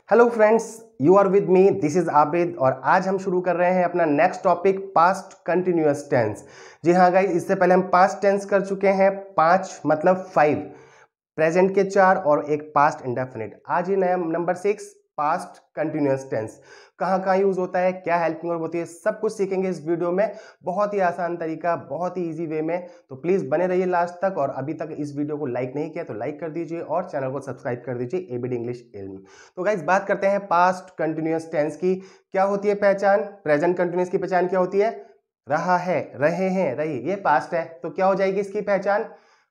Hello friends, you are with me, this is Abid और आज हम शुरू कर रहे हैं अपना next topic past continuous tense. जी हाँ गाइस, इससे पहले हम पास्ट टेंस कर चुके हैं 5 मतलब 5, प्रेजेंट के 4 और एक पास्ट इंडेफिनिट। आज ये नया नंबर 6 पास्ट कंटिन्यूअस टेंस कहाँ कहाँ यूज होता है, क्या हेल्पिंग वर्ब होती है, सब कुछ सीखेंगे इस वीडियो में। बहुत ही आसान तरीका, बहुत ही इजी वे में। तो प्लीज बने रहिए लास्ट तक और अभी तक इस वीडियो को लाइक नहीं किया तो लाइक कर दीजिए और चैनल को सब्सक्राइब कर दीजिए एबीडी इंग्लिश इल्म। तो गाइस बात करते हैं पास्ट कंटिन्यूअस टेंस की। क्या होती है पहचान? प्रेजेंट कंटिन्यूअस की पहचान क्या होती है? रहा है, रहे हैं, रही, ये पास्ट है तो क्या हो जाएगी इसकी पहचान?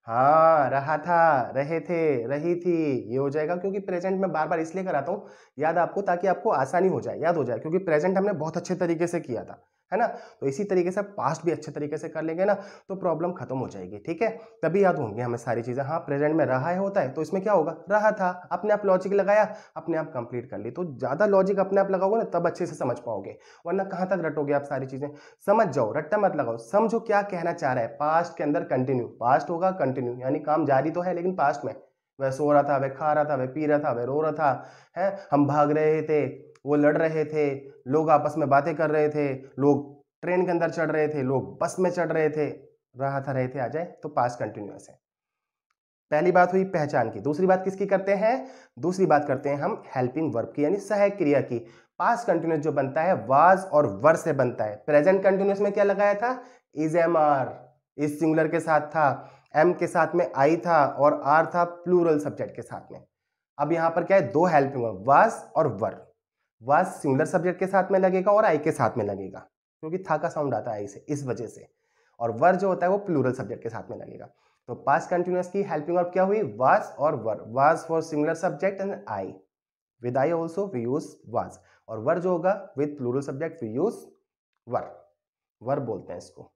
हाँ, रहा था, रहे थे, रही थी, ये हो जाएगा। क्योंकि प्रेजेंट में बार बार इसलिए कराता हूँ याद आपको, ताकि आपको आसानी हो जाए, याद हो जाए, क्योंकि प्रेजेंट हमने बहुत अच्छे तरीके से किया था, है ना। तो इसी तरीके से पास्ट भी अच्छे तरीके से कर लेंगे ना तो प्रॉब्लम खत्म हो जाएगी, ठीक है। तभी याद होंगे हमें सारी चीजें। हाँ, प्रेजेंट में रहा है होता है तो इसमें क्या होगा, रहा था, अपने आप लॉजिक लगाया, अपने आप कंप्लीट कर ली। तो ज्यादा लॉजिक अपने आप लगाओगे ना तब अच्छे से समझ पाओगे, वरना कहाँ तक रटोगे आप सारी चीजें। समझ जाओ, रट्टा मत लगाओ, समझो क्या कहना चाह रहा है। पास्ट के अंदर कंटिन्यू, पास्ट होगा कंटिन्यू, यानी काम जारी तो है लेकिन पास्ट में। वह सो रहा था, वह खा रहा था, वह पी रहा था, वह रो रहा था, है, हम भाग रहे थे, वो लड़ रहे थे, लोग आपस में बातें कर रहे थे, लोग ट्रेन के अंदर चढ़ रहे थे, लोग बस में चढ़ रहे थे। रहा था, रहे थे आ जाए तो पास्ट कंटिन्यूअस है। पहली बात हुई पहचान की। दूसरी बात किसकी करते हैं? दूसरी बात करते हैं हम हेल्पिंग वर्ब की, यानी सहायक क्रिया की। पास्ट कंटिन्यूअस जो बनता है वाज और वर से बनता है। प्रेजेंट कंटिन्यूअस में क्या लगाया था? इज एम आर, इस सिंगुलर के साथ था, एम के साथ में आई था और आर था प्लूरल सब्जेक्ट के साथ में। अब यहां पर क्या है, दो हेल्पिंग वर्ब, वाज और वर। वाज सिंगुलर सब्जेक्ट के साथ में लगेगा और आई के साथ में लगेगा, क्योंकि था का साउंड आता है आई से, इस वजह से। और वर जो होता है वो प्लूरल सब्जेक्ट के साथ में लगेगा। तो पास्ट कंटिन्यूअस की हेल्पिंग वर्ब क्या हुई? वाज और were. Was for singular subject and I, with I also we use was. और वर जो होगा with plural subject we use were. Were बोलते हैं इसको।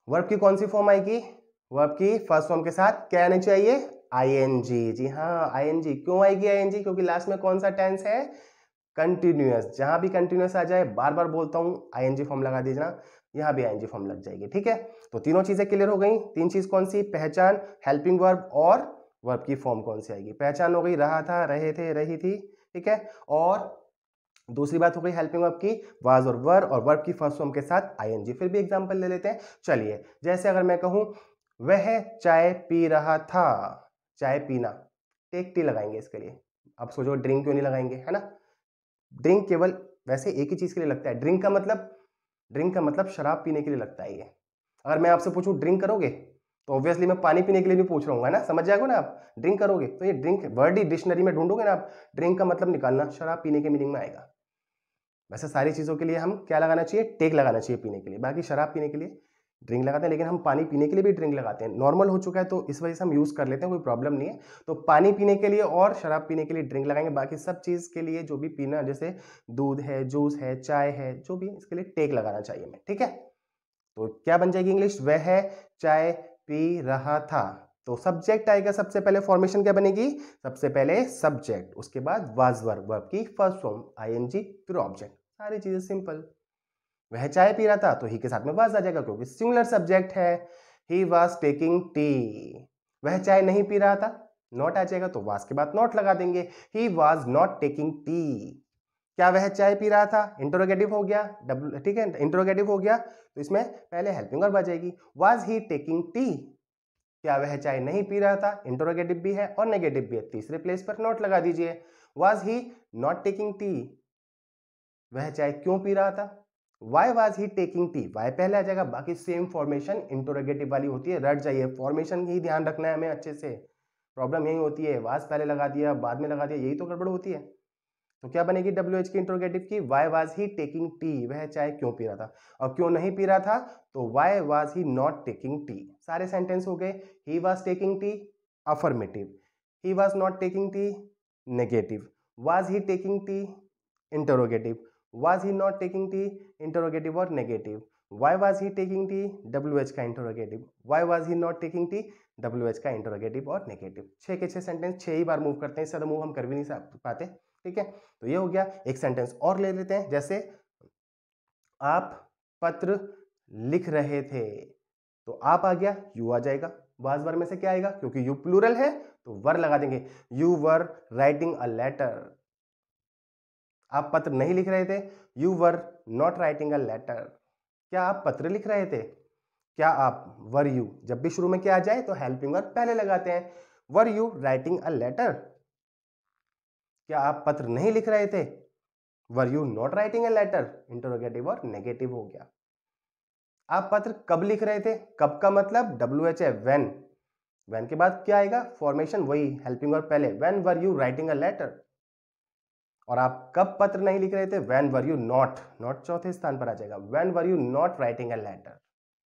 वर्ब की कौन सी फॉर्म आएगी? वर्ब की फर्स्ट फॉर्म के साथ क्या आना चाहिए? आईएनजी। जी हाँ, आईएनजी। क्यों आएगी आईएनजी? क्योंकि लास्ट में कौन सा टेंस है? कंटिन्यूअस। जहां भी कंटिन्यूअस आ जाए, बार बार बोलता हूं, आईएनजी फॉर्म लगा दीजिए। यहां भी आईएनजी फॉर्म लग जाएगी, ठीक है। तो तीनों चीजें क्लियर हो गई। तीन चीज कौन सी? पहचान, हेल्पिंग वर्ब और वर्ब की फॉर्म कौन सी आएगी। पहचान हो गई, रहा था, रहे थे, रही थी, ठीक है। और दूसरी बात हो गई हेल्पिंग वर्ब की वाज और वर्ब की फर्स्ट फॉर्म के साथ आईएनजी। फिर भी एग्जांपल ले लेते हैं, चलिए। जैसे अगर मैं कहूं वह चाय पी रहा था, चाय पीना, टेक टी लगाएंगे इसके लिए। अब सोचो ड्रिंक क्यों नहीं लगाएंगे, है ना। ड्रिंक केवल वैसे एक ही चीज के लिए लगता है। ड्रिंक का मतलब शराब पीने के लिए लगता है ये। अगर मैं आपसे पूछूं ड्रिंक करोगे तो ऑब्वियसली मैं पानी पीने के लिए भी पूछ रहा हूँ, है ना। समझ जाएगा ना आप, ड्रिंक करोगे तो ये ड्रिंक वर्ड ही डिक्शनरी में ढूंढोगे ना आप, ड्रिंक का मतलब निकालना, शराब पीने के मीनिंग में आएगा। वैसे सारी चीजों के लिए हम क्या लगाना चाहिए? टेक लगाना चाहिए पीने के लिए। बाकी शराब पीने के लिए ड्रिंक लगाते हैं, लेकिन हम पानी पीने के लिए भी ड्रिंक लगाते हैं। नॉर्मल हो चुका है तो इस वजह से हम यूज कर लेते हैं, कोई प्रॉब्लम नहीं है। तो पानी पीने के लिए और शराब पीने के लिए ड्रिंक लगाएंगे। बाकी सब चीज के लिए जो भी पीना, जैसे दूध है, जूस है, चाय है, जो भी, इसके लिए टेक लगाना चाहिए हमें, ठीक है। तो क्या बन जाएगी इंग्लिश? वह चाय पी रहा था। तो सब्जेक्ट आएगा सबसे पहले। फॉर्मेशन क्या बनेगी? सबसे पहले सब्जेक्ट, उसके बाद वाज वर्ब की फर्स्ट फॉर्म आईएनजी, फिर ऑब्जेक्ट। सारी चीजें सिंपल। वह चाय पी रहा था तो ही के साथ में वाज आ जाएगा, क्योंकि सिंगुलर सब्जेक्ट है। ही वाज टेकिंग टी। वह चाय नहीं पी रहा था, नॉट आ जाएगा तो वाज के बाद नॉट लगा देंगे। ही वाज नॉट टेकिंग टी। क्या वह चाय पी रहा था? इंटरोगेटिव हो गया, डब्ल्यू, ठीक है, इंटरोगेटिव हो गया तो इसमें पहले हेल्पिंग वर्ब आ जाएगी। Was he taking T? क्या वह चाय नहीं पी रहा था? इंटरोगेटिव भी है और नेगेटिव भी है, तीसरे प्लेस पर नॉट लगा दीजिए। Was he not taking tea? वह चाय क्यों पी रहा था? Why was he taking tea? Why पहले आ जाएगा। बाकी सेम फॉर्मेशन इंटरोगेटिव वाली होती है, रट जाइए, फॉर्मेशन ही ध्यान रखना है हमें अच्छे से। प्रॉब्लम यही होती है, वाज पहले लगा दिया बाद में लगा दिया, यही तो गड़बड़ होती है। तो क्या बनेगी डब्ल्यू एच की इंटरोगेटिव की? Y was he taking tea? वह चाय क्यों पी रहा था। और क्यों नहीं पी रहा था तो why was he not taking tea. सारे सेंटेंस हो गए। He was taking tea, affirmative. He was not taking tea, negative. Was he taking tea, interrogative. Was he not taking tea, interrogative और negative. Why was he taking tea, W H का interrogative. Why was he not taking tea, W H का interrogative और negative. 6 के 6 sentence 6 ही बार move करते हैं, इससे ज्यादा move हम कर भी नहीं पाते, ठीक है। तो ये हो गया। एक सेंटेंस और ले लेते हैं, जैसे आप पत्र लिख रहे थे, तो आप आ गया, यू आ जाएगा। वाज वर में से क्या आएगा? क्योंकि यू प्लूरल है तो वर लगा देंगे। You were writing a letter, आप पत्र नहीं लिख रहे थे, you were not writing a letter. क्या आप पत्र लिख रहे थे? क्या आप वर यू, जब भी शुरू में क्या आ जाए तो हेल्पिंग वर्ब पहले लगाते हैं। Were you writing a letter? क्या आप पत्र नहीं लिख रहे थे? Were you not writing a letter? Interrogative और नेगेटिव हो गया। आप पत्र कब लिख रहे थे? कब का मतलब WH है, व्हेन। व्हेन के बाद क्या आएगा? फॉर्मेशन, वही हेल्पिंग वर्ब पहले, when were you writing a letter. और आप कब पत्र नहीं लिख रहे थे? When were you not, not चौथे स्थान पर आ जाएगा, when were you not writing a letter.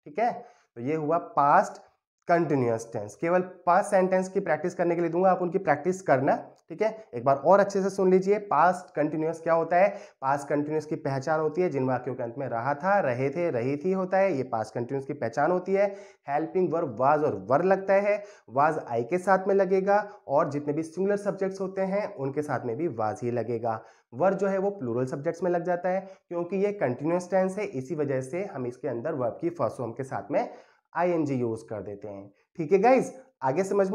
ठीक है, तो ये हुआ पास्ट कंटिन्यूअस टेंस। केवल 5 सेंटेंस की प्रैक्टिस करने के लिए दूंगा, आप उनकी प्रैक्टिस करना। ठीक है, एक बार और अच्छे से सुन लीजिए। पास्ट कंटिन्यूअस क्या होता है? पास्ट कंटिन्यूअस की पहचान होती है जिन वाक्यों के अंत में रहा था, रहे थे, रही थी होता है, ये पास्ट कंटिन्यूअस की पहचान होती है। हेल्पिंग वर्ब वाज और वर लगता है, वाज आई के साथ में लगेगा, और जितने भी सिंगुलर सब्जेक्ट्स होते हैं उनके साथ में भी वाज ही लगेगा। वर जो है वो प्लूरल सब्जेक्ट्स में लग जाता है, क्योंकि ये कंटिन्यूअस टेंस है, इसी वजह से हम इसके अंदर वर्ब की फर्स्ट फॉर्म के साथ में ING यूज कर देते हैं। ठीक है गाइज, आगे समझ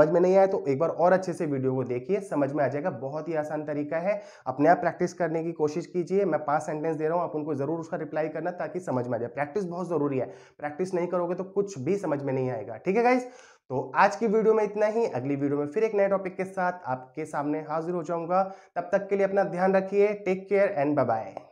में नहीं आया तो एक बार और अच्छे से वीडियो को देखिए, समझ में आ जाएगा। बहुत ही आसान तरीका है, अपने आप प्रैक्टिस करने की कोशिश कीजिए। मैं 5 सेंटेंस दे रहा हूं, आप उनको जरूर उसका रिप्लाई करना ताकि समझ में आ जाए। प्रैक्टिस बहुत जरूरी है, प्रैक्टिस नहीं करोगे तो कुछ भी समझ में नहीं आएगा। ठीक है गाइज, तो आज की वीडियो में इतना ही। अगली वीडियो में फिर एक नए टॉपिक के साथ आपके सामने हाजिर हो जाऊंगा। तब तक के लिए अपना ध्यान रखिए। Take care and bye bye.